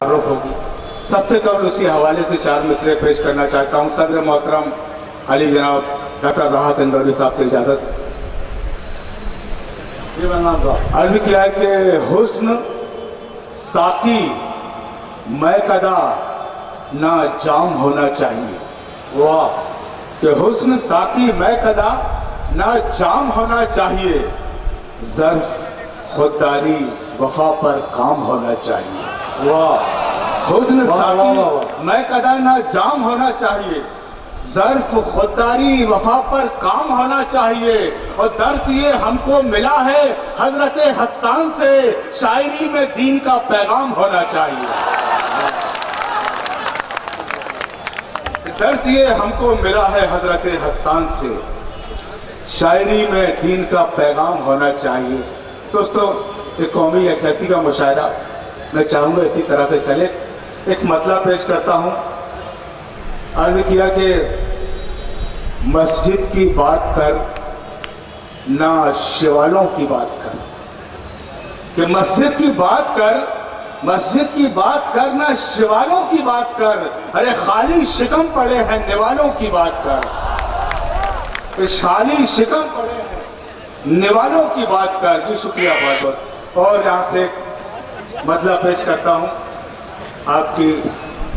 تعارف ہوگی۔ سب سے قبل اسی حوالے سے چار مصرے پیش کرنا چاہتا ہوں۔ صدر محترم علی جناب ڈاکٹر راحت اندوری صاحب سے اجازت۔ عرض کیا ہے کہ حسن ساقی میں قدا نہ جام ہونا چاہیے۔ واہ! کہ حسن ساقی میں قدا نہ جام ہونا چاہیے، ظرف خودداری وفا پر کام ہونا چاہیے۔ واہ! حسن ساقی میں قدا نہ جام ہونا چاہیے، ظرف خودداری وفا پر کام ہونا چاہیے۔ اور درس یہ ہم کو ملا ہے حضرت حسان سے، شاعری میں دین کا پیغام ہونا چاہیے۔ درس یہ ہم کو ملا ہے حضرت حسان سے، شاعری میں دین کا پیغام ہونا چاہیے۔ دوستو، ایک قومی یکجہتی کا مشاعرہ میں چاہوں گا اسی طرح سے چلے۔ ایک مطلب پیش کرتا ہوں۔ عرض کیا کہ مسجد کی بات کر نہ شیوالوں کی بات کر، کہ مسجد کی بات کر نہ شیوالوں کی بات کر، ارے خالی شکم پڑے ہیں نوالوں کی بات کر، خالی شکم پڑے ہیں نوالوں کی بات کر۔ جی شکریہ بہت بہت۔ اور یہاں سے مطلب پیش کرتا ہوں آپ کی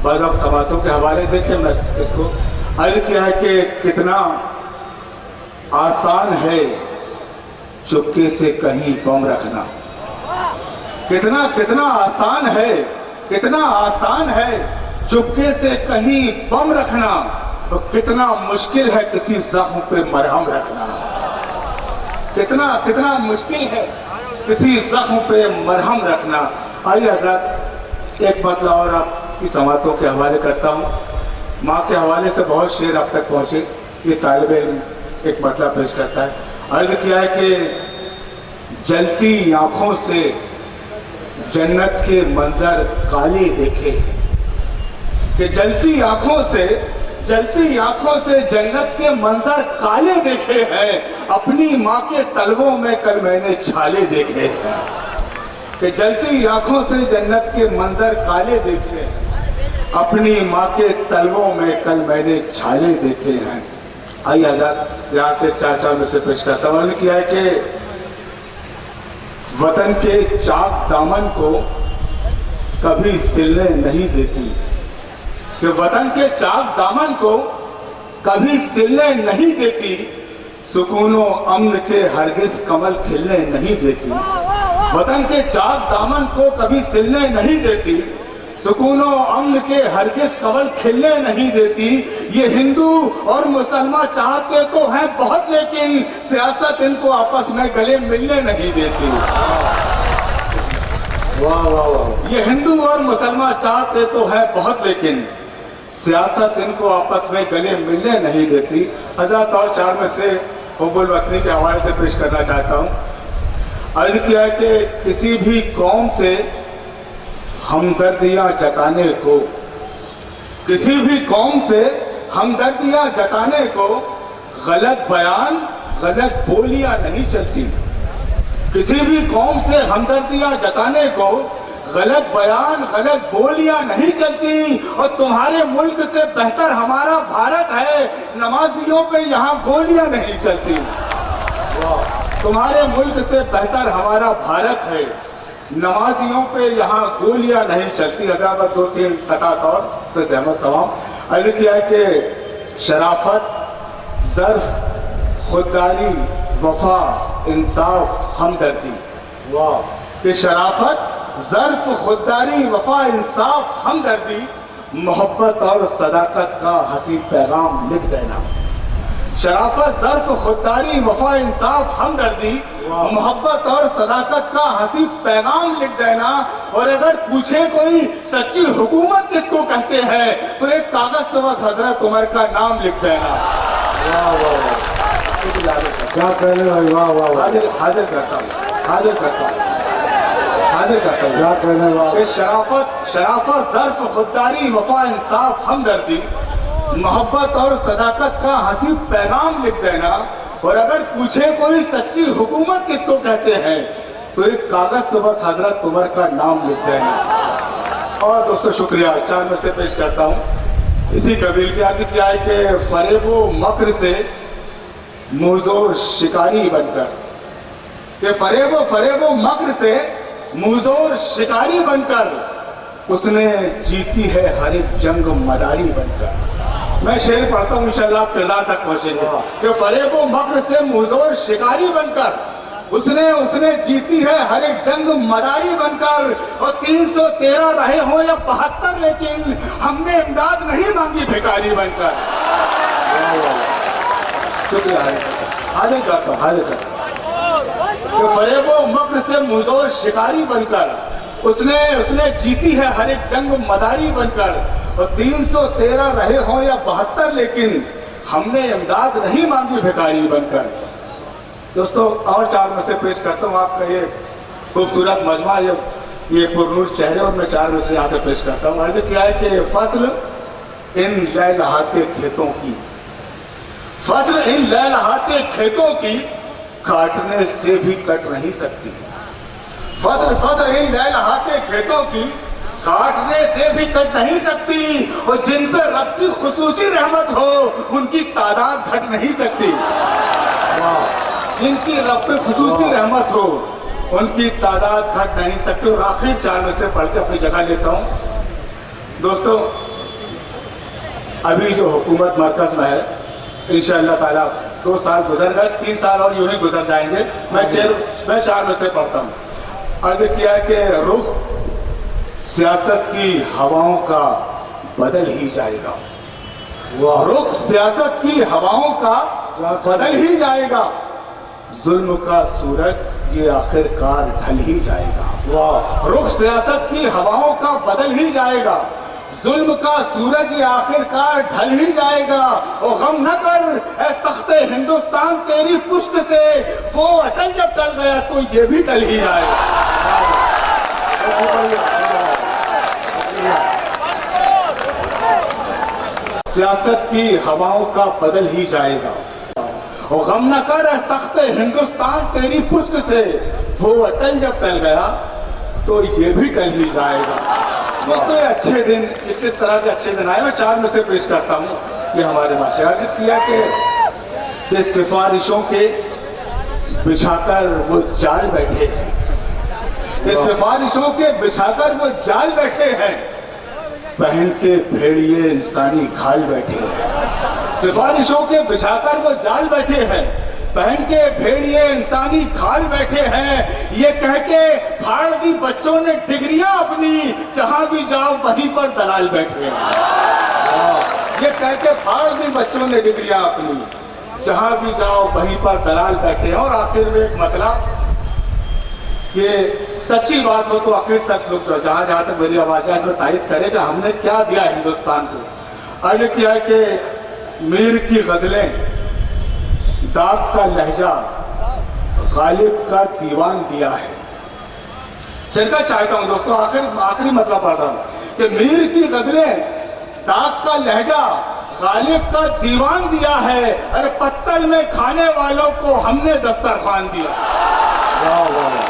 بعض سماعتوں کے حوالے دے کے میں اس کو عرض کیا ہے کہ کتنا آسان ہے چپکے سے کہیں بم رکھنا، کتنا آسان ہے چپکے سے کہیں بم رکھنا، اور کتنا مشکل ہے کسی زخم پہ مرہم رکھنا، کتنا مشکل ہے کسی زخم پہ مرہم رکھنا۔ آئیے حضرات، ایک مطلب اور آپ کی سماعتوں کے حوالے کرتا ہوں۔ ماں کے حوالے سے بہت شعر اب تک پہنچے، یہ طالب علم ایک مطلب پیش کرتا ہے۔ عرض کیا ہے کہ جلتی آنکھوں سے جنت کے منظر کالے دیکھے، کہ جلتی آنکھوں سے جنت کے منظر کالے دیکھے ہیں، اپنی ماں کے تلووں میں کل میں نے چھالے دیکھے ہیں، کہ جلتی آنکھوں سے جنت کے منظر کالے دیکھے، اپنی ماں کے تلووں میں کل میں نے چھالے دیکھے ہیں۔ آئیے حضرات، یہاں سے چار میں سے پیش کرتا ہوں۔ کیا ہے کہ وطن کے چاک دامن کو کبھی سلنے نہیں دیتی، کہ وطن کے چاک دامن کو کبھی سلنے نہیں دیتی، سکون و امن کے ہرگز کمل کھلنے نہیں دیتی، وطن کے چاک دامن کو کبھی سلنے نہیں دیتی، سکون و امن کے ہرگز کمل کھلنے نہیں دیتی۔ یہ ہندو اور مسلمان چاہتے تو ہیں بہت، لیکن سیاست ان کو آپس میں گلے ملنے نہیں دیتی۔ واہ واہ واہ! یہ ہندو اور مسلمان چاہتے تو ہیں بہت، لیکن سیاست ان کو آپس میں گلے ملنے نہیں دیتی۔ حضرات، اور چار میں سے حب الوطنی کے حوالے سے پیش کرنا چاہتا ہوں۔ عرض کیا ہے کہ کسی بھی قوم سے ہمدردیاں جتانے کو، کسی بھی قوم سے ہمدردیاں جتانے کو غلط بیان غلط بولیاں نہیں چلتی، کسی بھی قوم سے ہمدردیاں جتانے کو غلط بیان غلط بولیاں نہیں چلتی۔ اور تمہارے ملک سے بہتر ہمارا بھارت ہے، نمازیوں پہ یہاں گولیاں نہیں چلتی۔ تمہارے ملک سے بہتر ہمارا بھارت ہے، نمازیوں پہ یہاں گولیاں نہیں چلتی۔ حضرات، دو تین قطع طور پہ سہمت تمام۔ عرض کیا ہے کہ شرافت ظرف خودداری وفا انصاف ہمدردی، واہ! کہ شرافت ظرف خودداری وفا انصاف ہمدردی، محبت اور صداقت کا حسین پیغام لکھ دینا۔ شرافت ظرف خودداری وفا انصاف ہمدردی، محبت اور صداقت کا حسین پیغام لکھ دینا۔ اور اگر پوچھے کوئی سچی حکومت کس کو کہتے ہیں، تو ایک کاغذ تو بس حضرت عمر کا نام لکھ دینا۔ کیا کہنے بھائی، واہ واہ واہ! حاضر کرتا ہوں کیا کہنے والا! شرافت ظرف خودداری وفا انصاف ہمدردی، محبت اور صداقت کا حسین پیغام لکھ دینا۔ اور اگر پوچھے کوئی سچی حکومت کس کو کہتے ہیں، تو ایک کاغذ تو بس حضرت عمر کا نام لکھ دینا۔ اور دوستوں شکریہ، 4 میں سے پیش کرتا ہوں اسی قبیل کی عرض کیا ہے کہ فریب و مکر سے موزور شکاری بن کر، کہ فریب و مکر سے موزور شکاری بن کر اس نے جیتی ہے ہر ایک جنگ مداری بن کر۔ میں شعر پڑھتا ہوں انشاءاللہ آپ کردار تک پہنچیں گے کہ فریب و مکر سے موزور شکاری بن کر اس نے جیتی ہے ہر ایک جنگ مداری بن کر، اور 313 رہے ہوں یا 72 لیکن ہم نے امداد نہیں مانگی بھکاری بن کر۔ شکریہ، حاضر کرتا ہوں کہ فریب و مکر سے موزور شکاری بن کر اس نے جیتی ہے ہر ایک جنگ مداری بن کر، اور 313 رہے ہوں یا 72 لیکن ہم نے امداد نہیں مانگی بھکاری بن کر۔ دوستو اور 4 میں سے پیش کرتا ہوں آپ کا یہ خوبصورت مجمع، یہ پرنور چہرے، اور میں 4 میں سے یہاں سے پیش کرتا ہوں۔ عرض کیا ہے کہ فصل ان لہلہاتے کھیتوں کی، فصل ان لہلہاتے کھیتوں کی کاٹنے سے بھی کٹ نہیں سکتی، فصل ان لہلہاتے کھیتوں کی کاٹنے سے بھی کٹ نہیں سکتی، اور جن پہ رب کی خصوصی رحمت ہو ان کی تعداد گھٹ نہیں سکتی، جن کی رب پہ خصوصی رحمت ہو ان کی تعداد گھٹ نہیں سکتی۔ اور آخر 4 میں سے پڑھ کے اپنی جگہ لیتا ہوں۔ دوستو ابھی جو حکومت مرکز میں ہے انشاءاللہ تعالیٰ 2 سال گزر گئے، 3 سال اور یوں ہی گزر جائیں گے۔ میں 4 میں سے پڑھتا ہوں۔ عرض کیا ہے کہ رخ سیاست کی ہواؤں کا بدل ہی جائے گا، رخ سیاست کی ہواؤں کا بدل ہی جائے گا، ظلم کا سورج یہ آخر کار ڈھل ہی جائے گا، رخ سیاست کی ہواؤں کا بدل ہی جائے گا، ظلم کا سورج یہ آخر کار ڈھل ہی جائے گا، اور غم نہ کر اے تخت ہندوستان تیری پشت سے، وہ اٹل جب ٹل گیا تو یہ بھی ٹل ہی جائے گا۔ سیاست کی ہواؤں کا بدل ہی جائے گا، اور غم نہ کر تخت ہندوستان تیری پشت سے، وہ اٹل جب ٹل گیا تو یہ بھی ٹل ہی جائے گا۔ دوستو یہ اچھے دن، کس طرح کے اچھے دن آئے، میں 4 میں سے پیش کرتا ہوں۔ یہ ہمارے معاشرے عرض کیا کہ سفارشوں کے بچھا کر وہ جال بیٹھے ہیں، سفارشوں کے بچھا کر وہ جال بیٹھے ہیں، پہن کے بھیڑیے انسانی کھال بیٹھے ہیں، سفارشوں کے بچھا کر وہ جال بیٹھے ہیں، پہن کے بھیڑیے انسانی کھال بیٹھے ہیں، یہ کہہ کے پھاڑ دی بچوں نے ڈگریاں اپنی، جہاں بھی جاؤ وہیں پر دلال بیٹھے ہیں، یہ کہہ کے پھاڑ دی بچوں نے ڈگریاں اپنی، جہاں بھی جاؤ وہیں پر دلال بیٹھے ہیں۔ اور آخر میں ایک مطلب کہ سچی بات ہو تو آخر تک لوگ جہاں تک میری آواز ہے میں تائید کرے کہ ہم نے کیا دیا ہندوستان کو۔ عرض کیا ہے کہ میر کی غزلیں، داغ کا لہجہ، غالب کا دیوان دیا ہے۔ چلتا چاہتا ہوں دوستوں، آخری مطلب پڑھ رہا ہوں کہ میر کی غزلیں، داغ کا لہجہ، غالب کا دیوان دیا ہے، ارے پتل میں کھانے والوں کو ہم نے دسترخوان دیا۔ واہ واہ